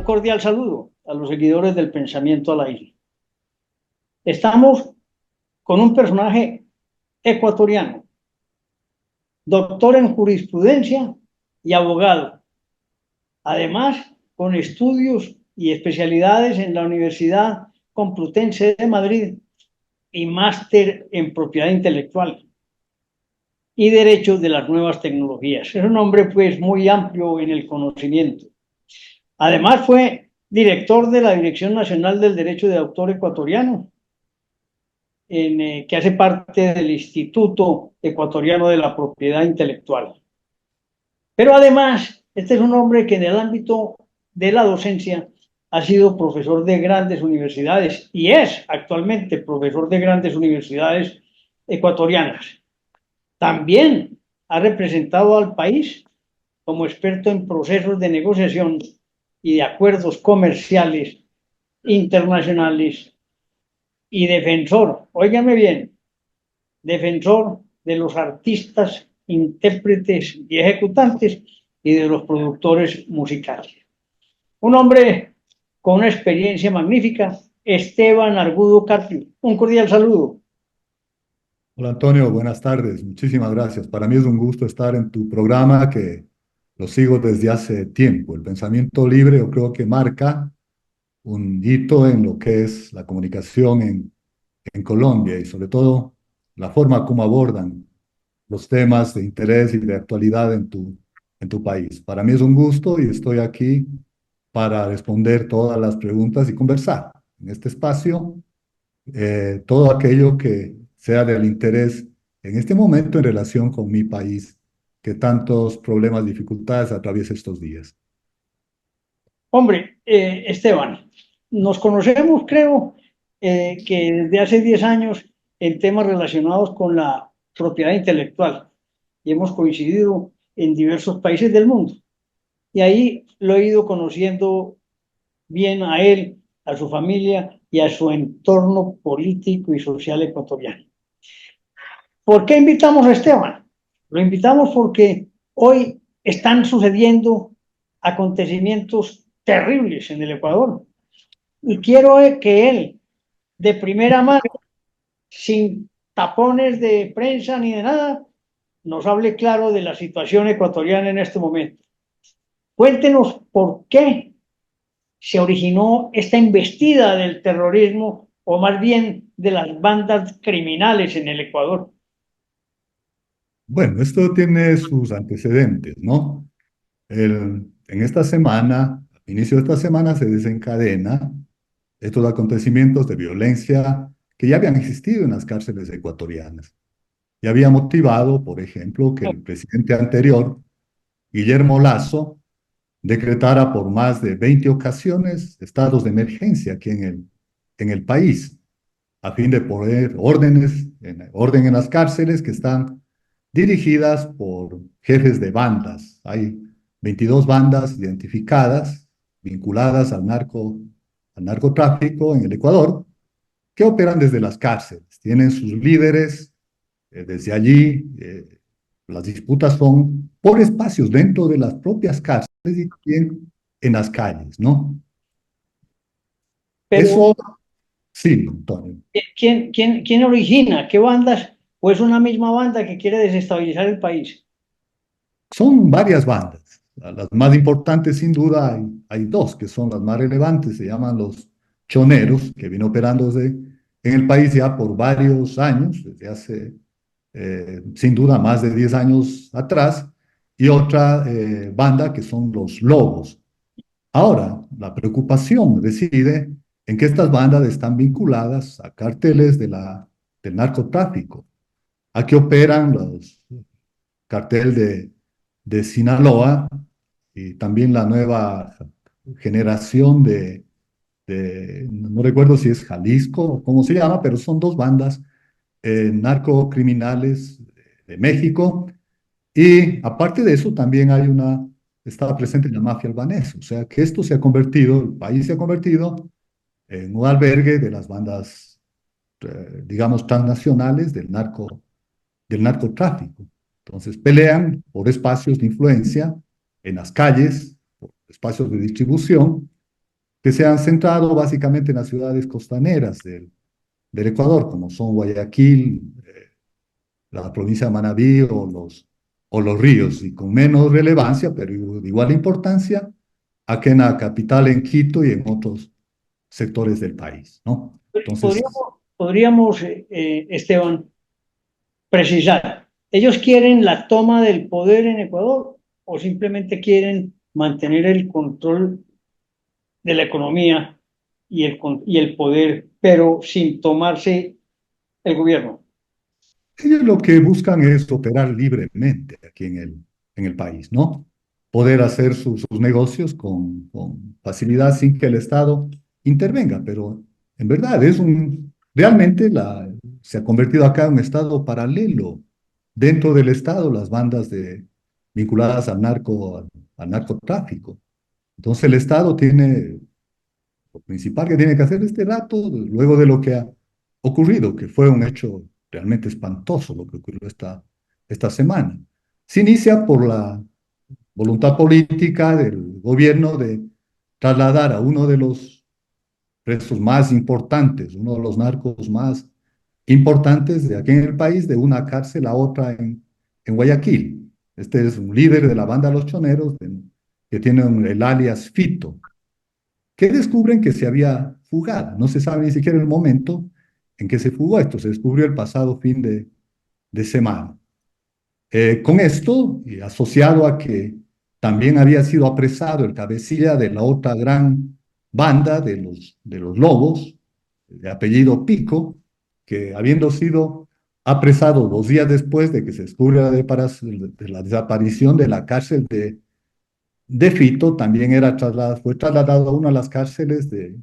cordial saludo a los seguidores del pensamiento a la isla. Estamos con un personaje ecuatoriano, doctor en jurisprudencia y abogado, además con estudios y especialidades en la Universidad Complutense de Madrid y máster en propiedad intelectual y derechos de las nuevas tecnologías. Es un hombre pues muy amplio en el conocimiento. Además fue director de la Dirección Nacional del Derecho de Autor Ecuatoriano, que hace parte del Instituto Ecuatoriano de la Propiedad Intelectual. Pero además, este es un hombre que en el ámbito de la docencia ha sido profesor de grandes universidades y es actualmente profesor de grandes universidades ecuatorianas. También ha representado al país como experto en procesos de negociación y de acuerdos comerciales internacionales y defensor, óigame bien, defensor de los artistas, intérpretes y ejecutantes y de los productores musicales. Un hombre con una experiencia magnífica, Esteban Argudo Carpio. Un cordial saludo. Hola Antonio, buenas tardes. Muchísimas gracias. Para mí es un gusto estar en tu programa que lo sigo desde hace tiempo. El pensamiento libre yo creo que marca un hito en lo que es la comunicación en Colombia y sobre todo la forma como abordan los temas de interés y de actualidad en tu país. Para mí es un gusto y estoy aquí para responder todas las preguntas y conversar en este espacio todo aquello que sea del interés en este momento en relación con mi país, que tantos problemas, dificultades atraviesa estos días. Hombre, Esteban, nos conocemos, creo, que desde hace 10 años en temas relacionados con la propiedad intelectual y hemos coincidido en diversos países del mundo. Y ahí lo he ido conociendo bien a él, a su familia y a su entorno político y social ecuatoriano. ¿Por qué invitamos a Esteban? Lo invitamos porque hoy están sucediendo acontecimientos terribles en el Ecuador. Y quiero que él, de primera mano, sin tapones de prensa ni de nada, nos hable claro de la situación ecuatoriana en este momento. Cuéntenos por qué se originó esta embestida del terrorismo, o más bien de las bandas criminales en el Ecuador. Bueno, esto tiene sus antecedentes, ¿no? En esta semana, al inicio de esta semana, se desencadena estos acontecimientos de violencia que ya habían existido en las cárceles ecuatorianas. Y había motivado, por ejemplo, que el presidente anterior, Guillermo Lasso, decretara por más de 20 ocasiones estados de emergencia aquí en el país, a fin de poner orden en las cárceles que están dirigidas por jefes de bandas. Hay 22 bandas identificadas, vinculadas al narcotráfico en el Ecuador, que operan desde las cárceles. Tienen sus líderes desde allí. Las disputas son por espacios dentro de las propias cárceles y también en las calles, ¿no? Pero, Eso, sí, Antonio. ¿quién origina? ¿Qué bandas? ¿O es una misma banda que quiere desestabilizar el país? Son varias bandas. Las más importantes, sin duda, hay dos que son las más relevantes. Se llaman los choneros, que vienen operando en el país ya por varios años, desde hace, sin duda, más de 10 años atrás. Y otra banda que son los lobos. Ahora, la preocupación reside en que estas bandas están vinculadas a cárteles del narcotráfico. Aquí operan los cartel de Sinaloa y también la nueva generación no recuerdo si es Jalisco o cómo se llama, pero son dos bandas narcocriminales de México. Y aparte de eso, también estaba presente la mafia albanesa. O sea que esto se ha convertido, el país se ha convertido en un albergue de las bandas, digamos, transnacionales del narcotráfico. Entonces pelean por espacios de influencia en las calles, por espacios de distribución, que se han centrado básicamente en las ciudades costaneras del Ecuador, como son Guayaquil, la provincia de Manabí o los ríos, y con menos relevancia, pero de igual importancia, aquí en la capital, en Quito y en otros sectores del país, ¿no? Entonces, Podríamos, Esteban, precisar, ¿ellos quieren la toma del poder en Ecuador o simplemente quieren mantener el control de la economía y el poder, pero sin tomarse el gobierno? ellos lo que buscan es operar libremente aquí en el país, ¿no? Poder hacer sus negocios con facilidad sin que el Estado intervenga, pero en verdad realmente se ha convertido acá en un Estado paralelo. Dentro del Estado, las bandas vinculadas al narcotráfico. Entonces el Estado tiene, lo principal que tiene que hacer este rato, luego de lo que ha ocurrido, que fue un hecho realmente espantoso lo que ocurrió esta semana. Se inicia por la voluntad política del gobierno de trasladar a uno de los presos más importantes, uno de los narcos más importantes de aquí en el país, de una cárcel a otra en Guayaquil. Este es un líder de la banda Los Choneros, que tiene el alias Fito, que descubren que se había fugado. No se sabe ni siquiera el momento en que se fugó. Esto se descubrió el pasado fin de semana. Con esto, y asociado a que también había sido apresado el cabecilla de la otra gran banda de los Lobos, de apellido Pico, que habiendo sido apresado 2 días después de que se descubre de la desaparición de la cárcel de Fito, también fue trasladado a una de las cárceles de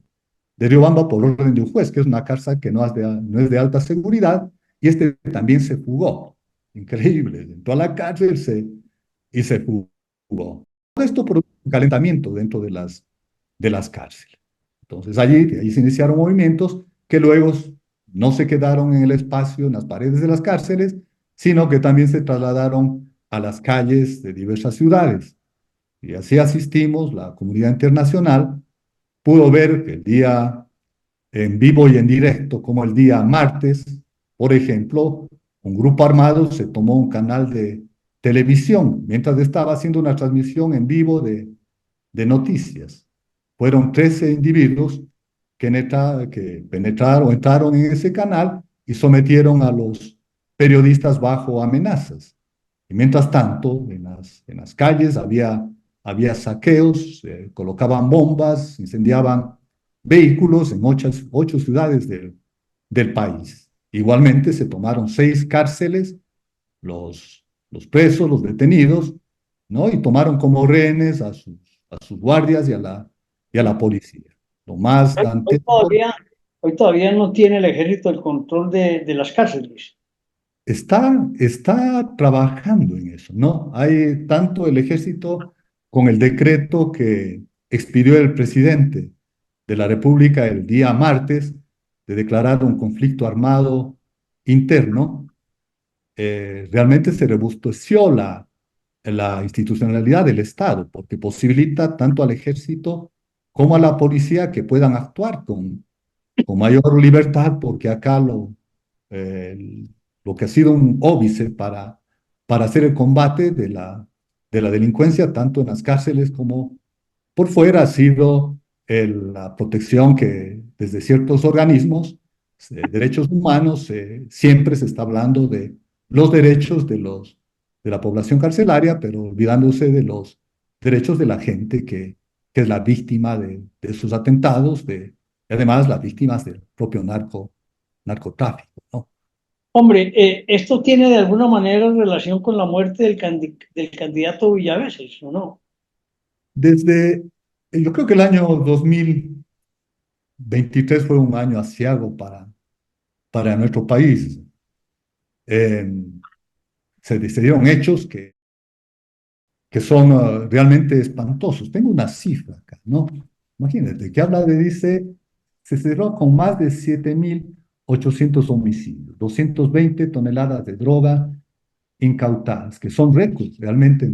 Riobamba por orden de un juez, que es una cárcel que no es de alta seguridad, y este también se fugó. Increíble, entró a la cárcel y se fugó. Todo esto por un calentamiento dentro de las cárceles. Entonces allí se iniciaron movimientos que luego no se quedaron en el espacio, en las paredes de las cárceles, sino que también se trasladaron a las calles de diversas ciudades. Y así asistimos, la comunidad internacional pudo ver que el día en vivo y en directo, como el día martes, por ejemplo, un grupo armado se tomó un canal de televisión mientras estaba haciendo una transmisión en vivo de noticias. Fueron 13 individuos que penetraron, entraron en ese canal y sometieron a los periodistas bajo amenazas. Y mientras tanto, en las calles había saqueos, colocaban bombas, incendiaban vehículos en ocho ciudades del país. Igualmente se tomaron 6 cárceles, los presos, los detenidos, ¿no? Y tomaron como rehenes a sus guardias y a la policía. Lo más Hoy, hoy dantesco todavía, hoy todavía no tiene el ejército el control de las cárceles. está trabajando en eso, ¿no? Hay tanto el ejército con el decreto que expidió el presidente de la República el día martes de declarar un conflicto armado interno. Realmente se robusteció la institucionalidad del Estado, porque posibilita tanto al ejército como a la policía que puedan actuar con mayor libertad, porque acá eh, lo que ha sido un óbice para hacer el combate de la delincuencia, tanto en las cárceles como por fuera, ha sido la protección que desde ciertos organismos, derechos humanos, siempre se está hablando de los derechos de la población carcelaria, pero olvidándose de los derechos de la gente que es la víctima de sus atentados, y además las víctimas del propio narcotráfico, ¿no? Hombre, esto tiene de alguna manera relación con la muerte del candidato Villaveses, ¿o no? Desde, yo creo que el año 2023 fue un año aciago para nuestro país. Eh, se dieron hechos que son realmente espantosos. Tengo una cifra acá, ¿no? Imagínate, que dice, se cerró con más de 7.800 homicidios, 220 toneladas de droga incautadas, que son récords realmente en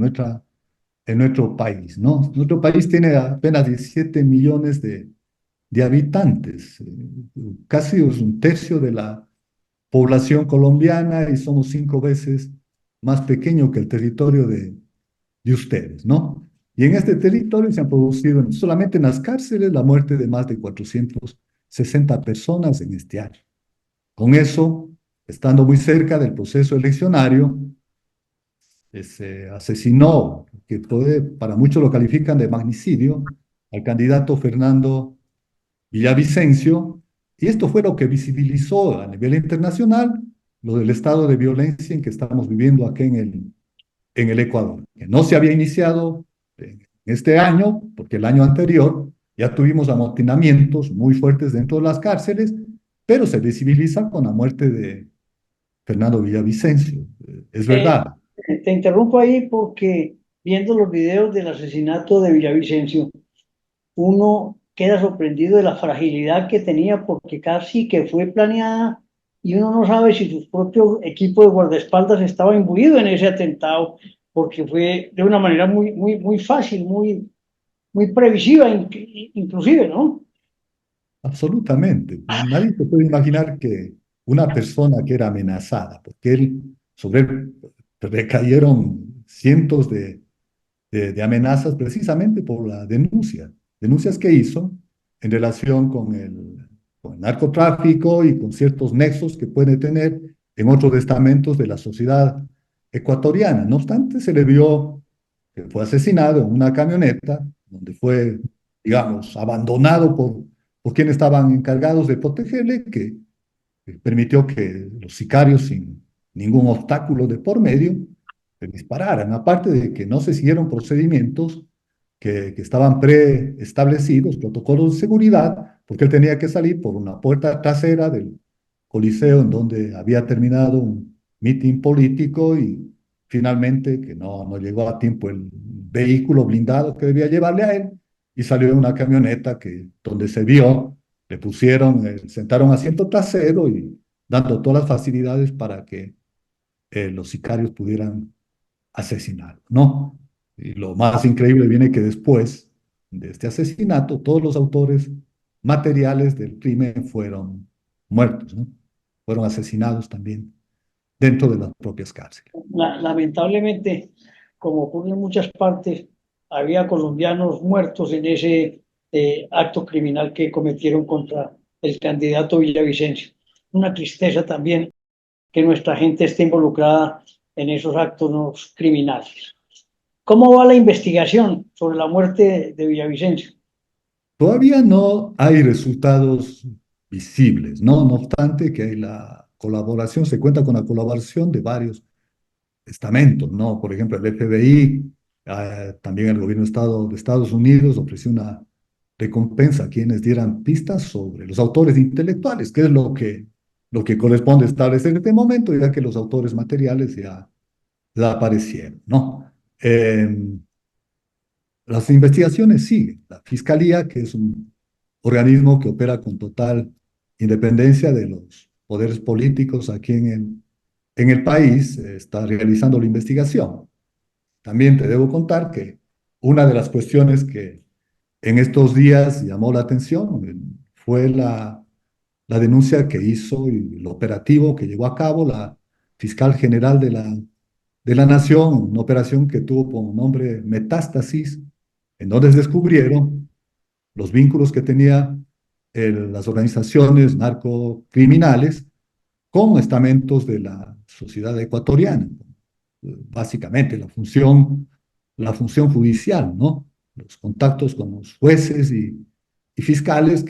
nuestro país, ¿no? Nuestro país tiene apenas 17 millones de habitantes, casi es un tercio de la población colombiana y somos 5 veces más pequeño que el territorio de ustedes, ¿no? Y en este territorio se han producido solamente en las cárceles la muerte de más de 460 personas en este año. Con eso, estando muy cerca del proceso eleccionario, se asesinó, que para muchos lo califican de magnicidio, al candidato Fernando Villavicencio, y esto fue lo que visibilizó a nivel internacional lo del estado de violencia en que estamos viviendo aquí en el Ecuador, que no se había iniciado en este año, porque el año anterior ya tuvimos amotinamientos muy fuertes dentro de las cárceles, pero se visibiliza con la muerte de Fernando Villavicencio. Es Eh, verdad. Te interrumpo ahí porque viendo los videos del asesinato de Villavicencio, uno queda sorprendido de la fragilidad que tenía porque casi que fue planeada y uno no sabe si su propio equipo de guardaespaldas estaba imbuido en ese atentado porque fue de una manera muy fácil, muy previsiva inclusive, ¿no? Absolutamente. Nadie se puede imaginar que una persona que era amenazada, porque sobre él recayeron cientos de amenazas precisamente por la denuncias que hizo en relación con el narcotráfico y con ciertos nexos que puede tener en otros estamentos de la sociedad ecuatoriana. No obstante, se le vio que fue asesinado en una camioneta donde fue, digamos, abandonado por quienes estaban encargados de protegerle, que permitió que los sicarios, sin ningún obstáculo de por medio, le dispararan. Aparte de que no se siguieron procedimientos que estaban preestablecidos, protocolos de seguridad, porque él tenía que salir por una puerta trasera del Coliseo en donde había terminado un mitin político y finalmente que no llegó a tiempo el vehículo blindado que debía llevarle a él y salió en una camioneta donde se vio, le pusieron, sentaron asiento trasero y dando todas las facilidades para que los sicarios pudieran asesinar, ¿no? Y lo más increíble viene que después de este asesinato, todos los autores materiales del crimen fueron muertos, ¿no? Fueron asesinados también dentro de las propias cárceles. Lamentablemente, como ocurre en muchas partes, había colombianos muertos en ese acto criminal que cometieron contra el candidato Villavicencio. Una tristeza también que nuestra gente esté involucrada en esos actos criminales. ¿Cómo va la investigación sobre la muerte de Villavicencio? Todavía no hay resultados visibles, ¿no? No obstante que hay la colaboración, se cuenta con la colaboración de varios estamentos, ¿no? Por ejemplo, el FBI, también el gobierno de Estados Unidos ofreció una recompensa a quienes dieran pistas sobre los autores intelectuales, que es lo que corresponde establecer en este momento, ya que los autores materiales ya aparecieron, ¿no? Las investigaciones siguen. La Fiscalía, que es un organismo que opera con total independencia de los poderes políticos aquí en el país, está realizando la investigación. También te debo contar que una de las cuestiones que en estos días llamó la atención fue la denuncia que hizo y el operativo que llevó a cabo la fiscal general de la Nación, una operación que tuvo como nombre Metástasis, en donde se descubrieron los vínculos que tenía las organizaciones narcocriminales con estamentos de la sociedad ecuatoriana. Básicamente la función judicial, ¿no? Los contactos con los jueces y fiscales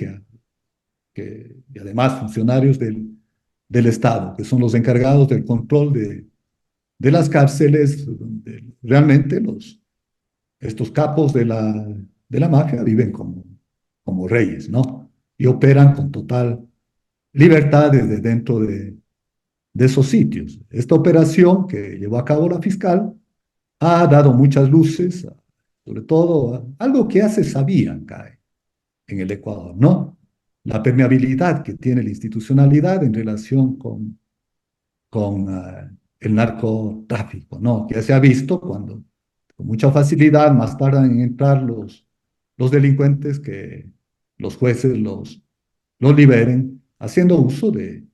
y además funcionarios del Estado, que son los encargados del control de las cárceles, donde realmente estos capos de la mafia viven como reyes, ¿no? Y operan con total libertad desde dentro de esos sitios. Esta operación que llevó a cabo la fiscal ha dado muchas luces, sobre todo algo que ya se sabía acá en el Ecuador, ¿no? La permeabilidad que tiene la institucionalidad en relación con el narcotráfico, ¿no? Que ya se ha visto cuando con mucha facilidad más tardan en entrar los delincuentes los jueces los liberen, haciendo uso de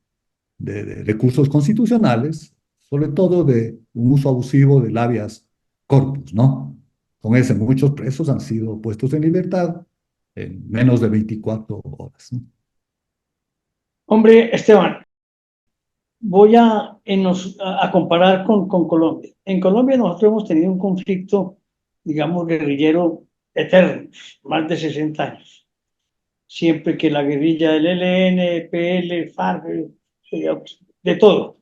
recursos constitucionales, sobre todo de un uso abusivo del habeas corpus, ¿no? Con ese, muchos presos han sido puestos en libertad en menos de 24 horas, ¿no? Hombre, Esteban, voy a comparar con Colombia. En Colombia nosotros hemos tenido un conflicto, digamos, guerrillero eterno, más de 60 años. Siempre que la guerrilla del ELN, PL, FARC, de todo,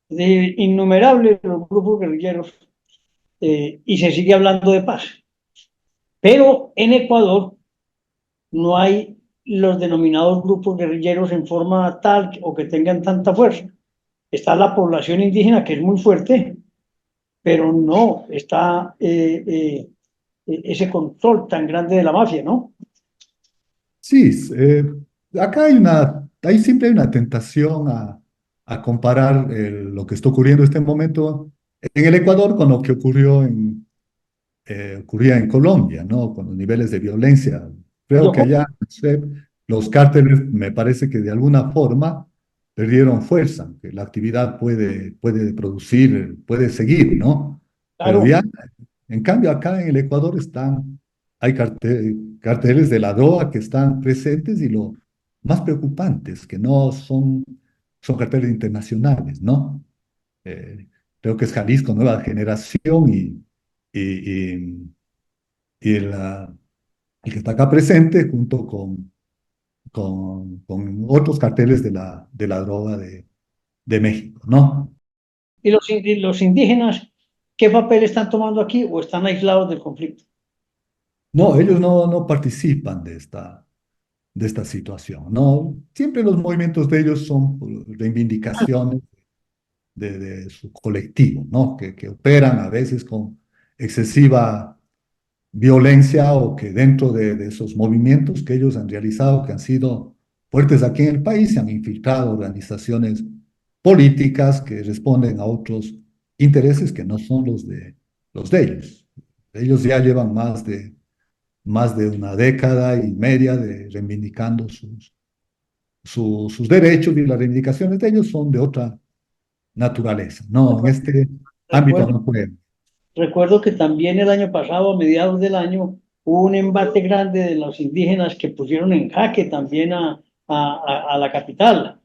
de innumerables los grupos guerrilleros, y se sigue hablando de paz. Pero en Ecuador no hay los denominados grupos guerrilleros en forma tal o que tengan tanta fuerza. Está la población indígena, que es muy fuerte, pero no está ese control tan grande de la mafia, ¿no? Sí, acá hay siempre hay una tentación a comparar lo que está ocurriendo en este momento en el Ecuador con lo que ocurría en Colombia, ¿no? Con los niveles de violencia. Creo Yo, que allá, no sé, los cárteles me parece que de alguna forma perdieron fuerza, que la actividad puede producir, puede seguir, ¿no? Pero claro, ya, en cambio, acá en el Ecuador hay carteles de la droga que están presentes y lo más preocupante es que no son carteles internacionales, ¿no? Eh, Creo que es Jalisco Nueva Generación y, y- y el que está acá presente junto con otros carteles de la droga de México, ¿no? y los indígenas, ¿qué papel están tomando aquí o están aislados del conflicto? No, ellos no participan de esta situación, ¿no? Siempre los movimientos de ellos son por reivindicaciones de su colectivo, ¿no? Que operan a veces con excesiva violencia o que dentro de esos movimientos que ellos han realizado, que han sido fuertes aquí en el país, se han infiltrado organizaciones políticas que responden a otros intereses que no son los de ellos. Ellos ya llevan más de una década y media de reivindicando sus derechos, y las reivindicaciones de ellos son de otra naturaleza. No, en este ámbito Recuerdo, no pueden. recuerdo que también el año pasado, a mediados del año, hubo un embate grande de los indígenas que pusieron en jaque también a la capital.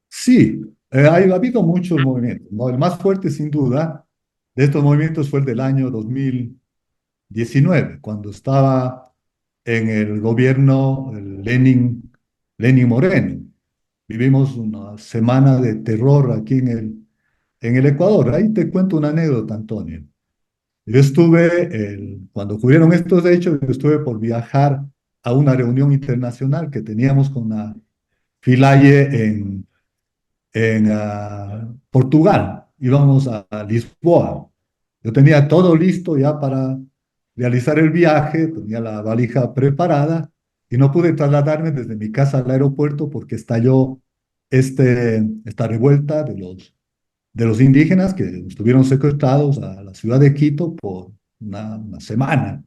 Sí, ha habido muchos movimientos, ¿no? El más fuerte, sin duda, de estos movimientos fue el del año 2019, cuando estaba en el gobierno Lenin Moreno. Vivimos una semana de terror aquí en el Ecuador. Ahí te cuento una anécdota, Antonio. Yo cuando ocurrieron estos hechos, yo estuve por viajar a una reunión internacional que teníamos con la Filaye en Portugal. Íbamos a Lisboa. Yo tenía todo listo ya para realizar el viaje, tenía la valija preparada y no pude trasladarme desde mi casa al aeropuerto porque estalló esta revuelta de los indígenas que estuvieron secuestrados a la ciudad de Quito por una semana.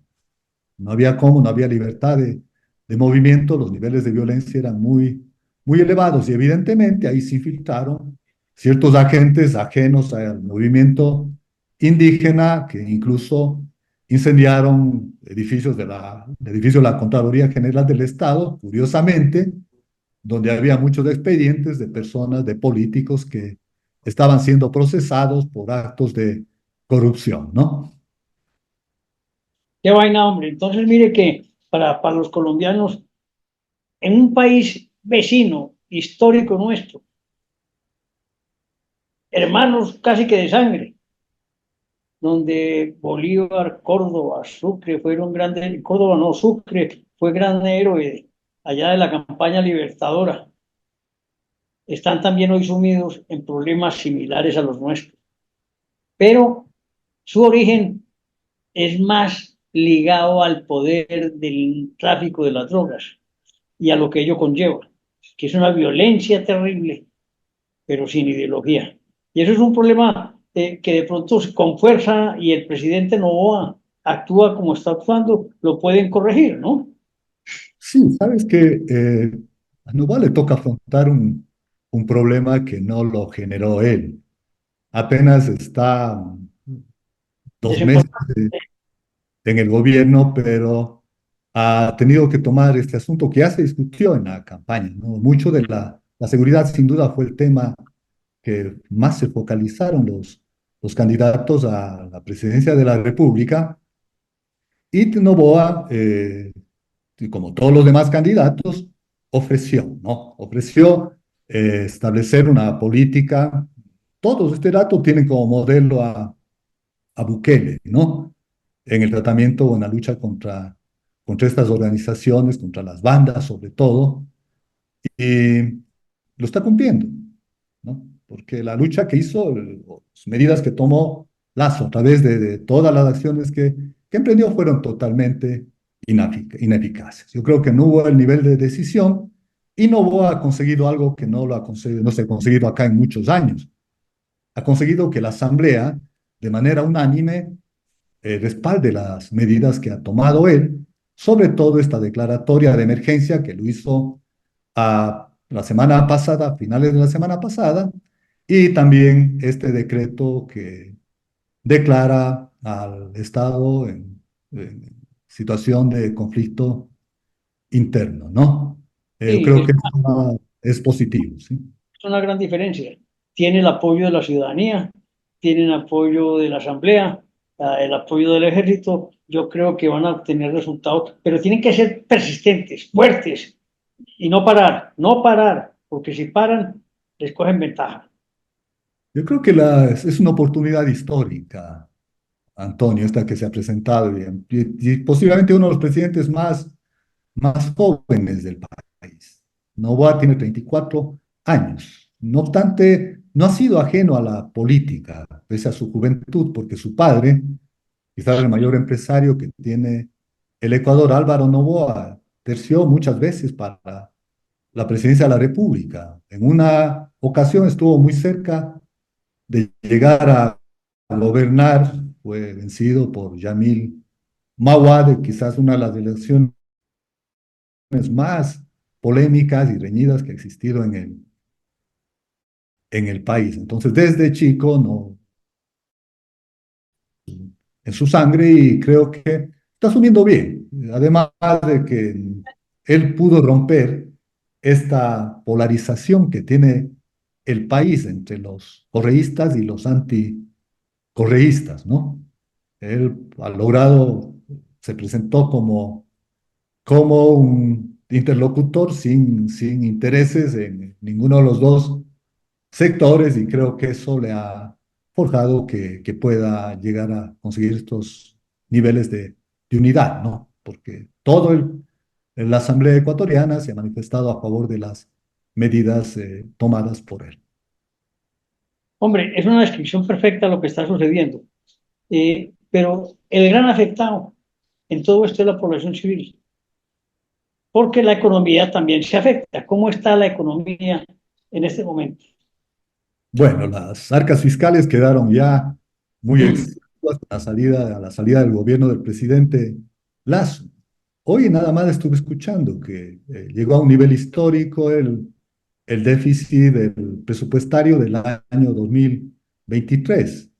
No había cómo, no había libertad de movimiento, los niveles de violencia eran muy elevados y evidentemente ahí se infiltraron ciertos agentes ajenos al movimiento indígena que incluso incendiaron edificios de la Contraloría General del Estado, curiosamente, donde había muchos expedientes de personas, de políticos que estaban siendo procesados por actos de corrupción, ¿no? Qué vaina, hombre. Entonces, mire que para los colombianos, en un país vecino, histórico nuestro, hermanos casi que de sangre, donde Bolívar, Córdoba, Sucre fueron grandes, Córdoba no, Sucre fue gran héroe allá de la campaña libertadora, están también hoy sumidos en problemas similares a los nuestros. Pero su origen es más ligado al poder del tráfico de las drogas y a lo que ello conlleva, que es una violencia terrible, pero sin ideología. Y eso es un problema que de pronto con fuerza y el presidente Novoa actúa como está actuando, lo pueden corregir, ¿no? Sí, sabes que a Novoa le toca afrontar un problema que no lo generó él. Apenas está 2 meses Desembolsar. en el gobierno, pero ha tenido que tomar este asunto que ya se discutió en la campaña, ¿no? Mucho de la seguridad sin duda fue el tema que más se focalizaron los candidatos a la presidencia de la República y Noboa, y como todos los demás candidatos, ofreció, ¿no? Ofreció establecer una política. Todos este dato tienen como modelo a Bukele, ¿no? En el tratamiento o en la lucha contra estas organizaciones, contra las bandas sobre todo, y lo está cumpliendo, ¿no? Porque la lucha que hizo, las medidas que tomó Lazo a través de todas las acciones que emprendió fueron totalmente ineficaces. Yo creo que no hubo el nivel de decisión y no ha conseguido algo que no se ha conseguido acá en muchos años. Ha conseguido que la Asamblea, de manera unánime, respalde las medidas que ha tomado él, sobre todo esta declaratoria de emergencia que lo hizo la semana pasada, a finales de la semana pasada, y también este decreto que declara al Estado en situación de conflicto interno, ¿no? Yo Sí, creo que es positivo, ¿sí? es una gran diferencia. Tiene el apoyo de la ciudadanía, tiene el apoyo de la Asamblea, el apoyo del Ejército. Yo creo que van a obtener resultados, pero tienen que ser persistentes, fuertes y no parar, no parar, porque si paran, les cogen ventaja. Yo creo que es una oportunidad histórica, Antonio, esta que se ha presentado, y posiblemente uno de los presidentes más jóvenes del país. Novoa tiene 34 años. No obstante, no ha sido ajeno a la política, pese a su juventud, porque su padre, quizás el mayor empresario que tiene el Ecuador, Álvaro Novoa, terció muchas veces para la presidencia de la República. En una ocasión estuvo muy cerca de llegar a gobernar, fue vencido por Yamil Mawad, quizás una de las elecciones más polémicas y reñidas que ha existido en el país. Entonces, desde chico, no, en su sangre y creo que está asumiendo bien. Además de que él pudo romper esta polarización que tiene el país entre los correístas y los anticorreístas, ¿no? Él ha logrado, se presentó como un interlocutor sin intereses en ninguno de los dos sectores y creo que eso le ha forjado que pueda llegar a conseguir estos niveles de unidad, ¿no? Porque la Asamblea Ecuatoriana se ha manifestado a favor de las medidas tomadas por él. Hombre, es una descripción perfecta de lo que está sucediendo. Pero el gran afectado en todo esto es la población civil, porque la economía también se afecta. ¿Cómo está la economía en este momento? Bueno, las arcas fiscales quedaron ya muy exiguas a la salida del gobierno del presidente Lazo. Hoy nada más estuve escuchando que llegó a un nivel histórico el déficit del presupuestario del año 2023,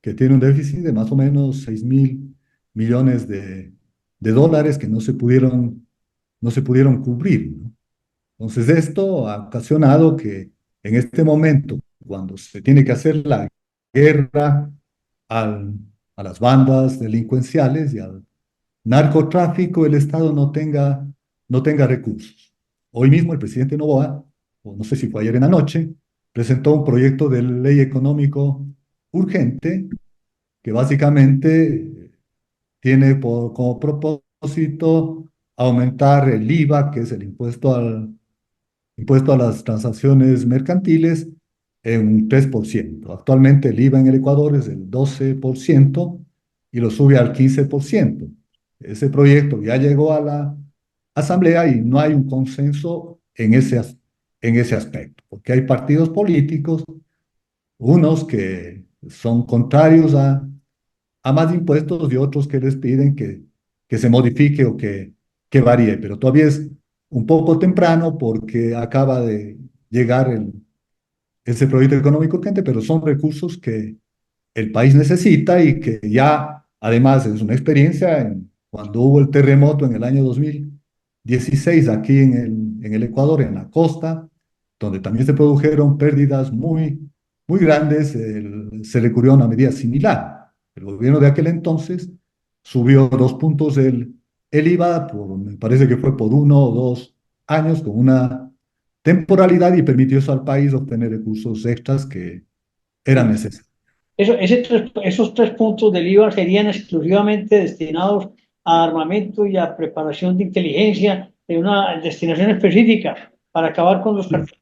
que tiene un déficit de más o menos 6.000 millones de dólares que no se pudieron cubrir, ¿no? Entonces, esto ha ocasionado que en este momento, cuando se tiene que hacer la guerra al- a las bandas delincuenciales y al narcotráfico, el Estado no tenga recursos. Hoy mismo el presidente Noboa, o no sé si fue ayer en la noche, presentó un proyecto de ley económico urgente que básicamente tiene como propósito aumentar el IVA, que es el impuesto a las transacciones mercantiles, en un 3%. Actualmente el IVA en el Ecuador es del 12% y lo sube al 15%. Ese proyecto ya llegó a la Asamblea y no hay un consenso en ese aspecto, porque hay partidos políticos, unos que son contrarios a más impuestos y otros que les piden que se modifique o que que varíe, pero todavía es un poco temprano porque acaba de llegar ese proyecto económico urgente, pero son recursos que el país necesita y que ya, además, es una experiencia cuando hubo el terremoto en el año 2016 aquí en el Ecuador, en la costa, donde también se produjeron pérdidas muy grandes, se recurrió a una medida similar. El gobierno de aquel entonces subió 2 puntos el IVA, me parece que fue por 1 o 2 años, con una temporalidad y permitió eso al país obtener recursos extras que eran Sí. necesarios. Esos 3 puntos del IVA serían exclusivamente destinados a armamento y a preparación de inteligencia de una destinación específica para acabar con los carteles.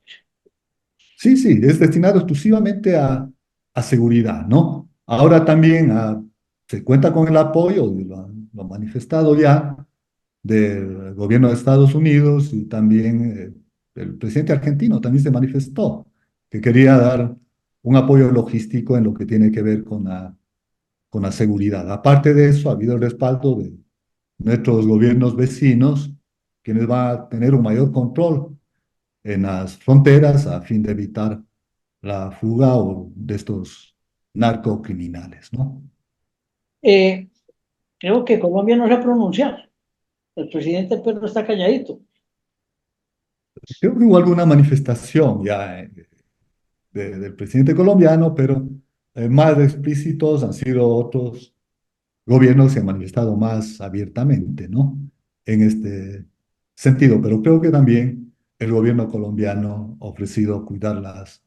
Sí, sí, es destinado exclusivamente a seguridad, ¿no? Ahora también se cuenta con el apoyo, y lo ha manifestado ya, del gobierno de Estados Unidos y también el presidente argentino también se manifestó que quería dar un apoyo logístico en lo que tiene que ver con la seguridad. Aparte de eso, ha habido el respaldo de nuestros gobiernos vecinos, quienes van a tener un mayor control en las fronteras a fin de evitar la fuga o de estos narcocriminales, ¿no? Eh, Creo que Colombia no se ha pronunciado. El presidente Pedro está calladito. Creo que hubo alguna manifestación ya del presidente colombiano, pero más explícitos han sido otros gobiernos que se han manifestado más abiertamente, ¿no? En este sentido, pero creo que también el gobierno colombiano ha ofrecido cuidar las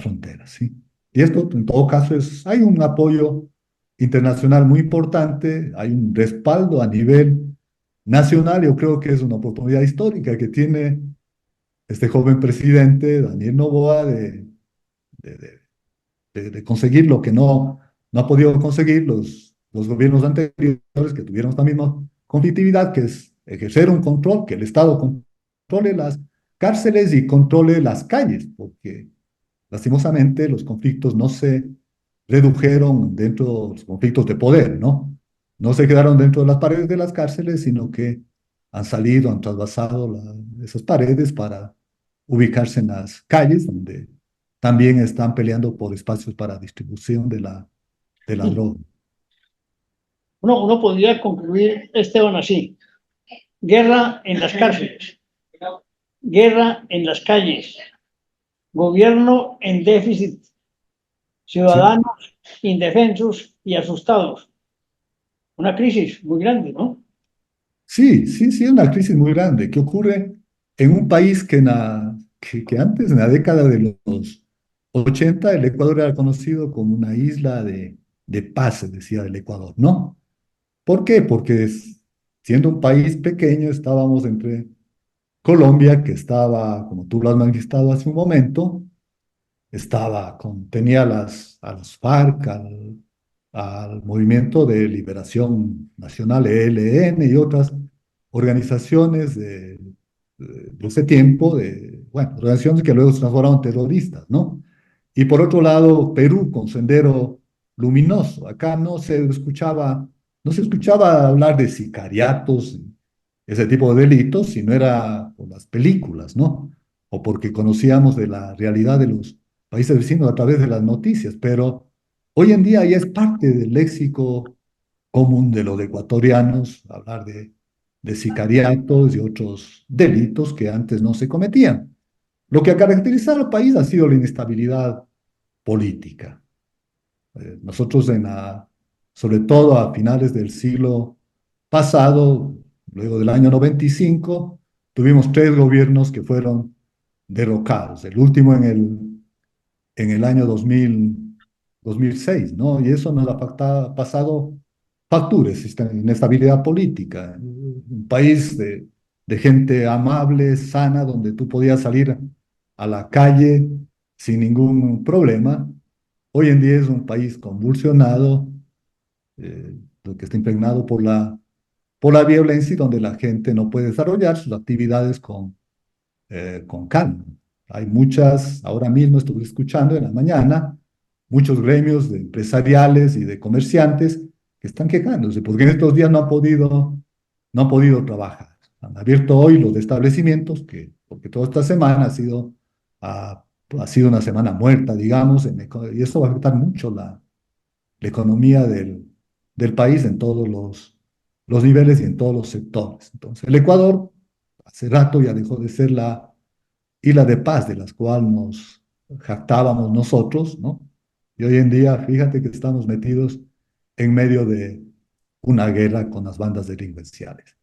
fronteras, ¿sí? Y esto, en todo caso, hay un apoyo internacional muy importante, hay un respaldo a nivel nacional. Yo creo que es una oportunidad histórica que tiene este joven presidente, Daniel Noboa, de, de- de conseguir lo que no ha podido conseguir los gobiernos anteriores, que tuvieron esta misma conflictividad, que es ejercer un control, que el Estado controle las cárceles y controle las calles, porque lastimosamente los conflictos no se redujeron dentro de los conflictos de poder, ¿no? No se quedaron dentro de las paredes de las cárceles, sino que han salido, han trasvasado esas paredes para ubicarse en las calles, donde también están peleando por espacios para distribución de la droga. Uno podría concluir, Esteban, así. Guerra en las cárceles, guerra en las calles, gobierno en déficit, Sí, ciudadanos indefensos y asustados. Una crisis muy grande, ¿no? sí, sí, sí, es una crisis muy grande que ocurre en un país que antes, en la década de los 80, el Ecuador era conocido como una isla de paz, se decía del Ecuador, ¿no? ¿Por qué? Porque siendo un país pequeño, estábamos entre Colombia, que estaba, como tú lo has manifestado hace un momento, tenía a las FARC, al Movimiento de Liberación Nacional, ELN, y otras organizaciones de ese tiempo, bueno, organizaciones que luego se transformaron en terroristas, ¿no? Y por otro lado, Perú con Sendero Luminoso. Acá no se escuchaba hablar de sicariatos, ese tipo de delitos, si no era por las películas, ¿no? O porque conocíamos de la realidad de los países vecinos a través de las noticias, pero hoy en día ya es parte del léxico común de los ecuatorianos hablar de sicariatos y otros delitos que antes no se cometían. Lo que ha caracterizado al país ha sido la inestabilidad política. Nosotros sobre todo a finales del siglo pasado, luego del año 95, tuvimos 3 gobiernos que fueron derrocados. El último en el año 2006, ¿no? Y eso nos ha pasado facturas, esta inestabilidad política. Un país de gente amable, sana, donde tú podías salir a la calle sin ningún problema. Hoy en día es un país convulsionado, lo que está impregnado por la violencia y donde la gente no puede desarrollar sus actividades con calma. Hay ahora mismo estuve escuchando en la mañana, muchos gremios de empresariales y de comerciantes que están quejándose porque en estos días no han podido trabajar. Han abierto hoy los establecimientos, porque toda esta semana ha sido una semana muerta, digamos, y esto va a afectar mucho la economía del país en todos los niveles y en todos los sectores. Entonces, el Ecuador hace rato ya dejó de ser la isla de paz de las cuales nos jactábamos nosotros, ¿no? Y hoy en día, fíjate que estamos metidos en medio de una guerra con las bandas delincuenciales.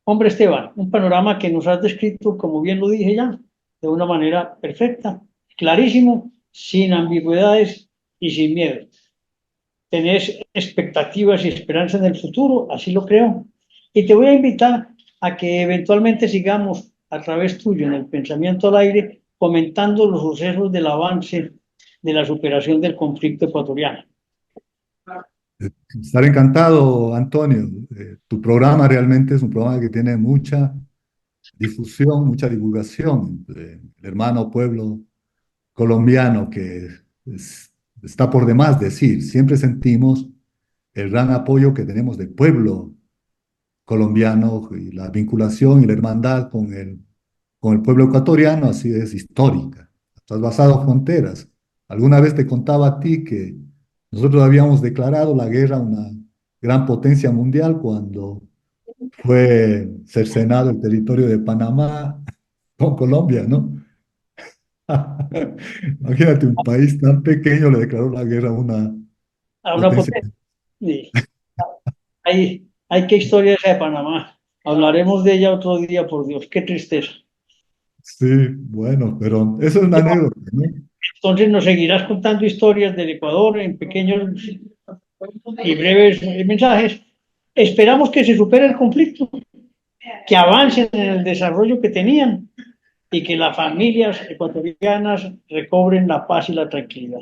Hombre, Esteban, un panorama que nos has descrito, como bien lo dije ya, de una manera perfecta, clarísimo, sin ambigüedades y sin miedo. Tenés expectativas y esperanza en el futuro, así lo creo. Y te voy a invitar a que eventualmente sigamos a través tuyo en el pensamiento al aire comentando los sucesos del avance de la superación del conflicto ecuatoriano. Estar encantado, Antonio. Tu programa realmente es un programa que tiene mucha difusión, mucha divulgación. El hermano pueblo colombiano que está por demás decir. Siempre sentimos el gran apoyo que tenemos del pueblo colombiano y la vinculación y la hermandad con el pueblo ecuatoriano, así es histórica. Traspasado fronteras. Alguna vez te contaba a ti que nosotros habíamos declarado la guerra a una gran potencia mundial cuando fue cercenado el territorio de Panamá con Colombia, ¿no? Imagínate, un país tan pequeño le declaró la guerra a una A una potencia. potencia. Sí. Hay qué historia esa de Panamá. Hablaremos de ella otro día, por Dios. Qué tristeza. Sí, bueno, pero eso es una anécdota, ¿no? Entonces nos seguirás contando historias del Ecuador en pequeños y breves mensajes. Esperamos que se supere el conflicto, que avancen en el desarrollo que tenían y que las familias ecuatorianas recobren la paz y la tranquilidad.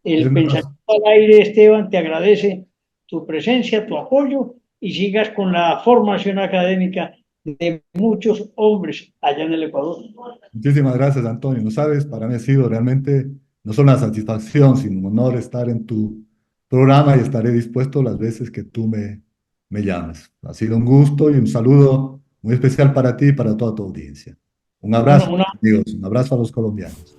Es El más, pensamiento al aire, Esteban, te agradece tu presencia, tu apoyo y sigas con la formación académica de muchos hombres allá en el Ecuador. muchísimas gracias, Antonio. No sabes, para mí ha sido realmente no solo una satisfacción, sino un honor estar en tu programa y estaré dispuesto las veces que tú me llames. Ha sido un gusto y un saludo muy especial para ti y para toda tu audiencia. Un Bueno, abrazo, amigos, un abrazo a los colombianos.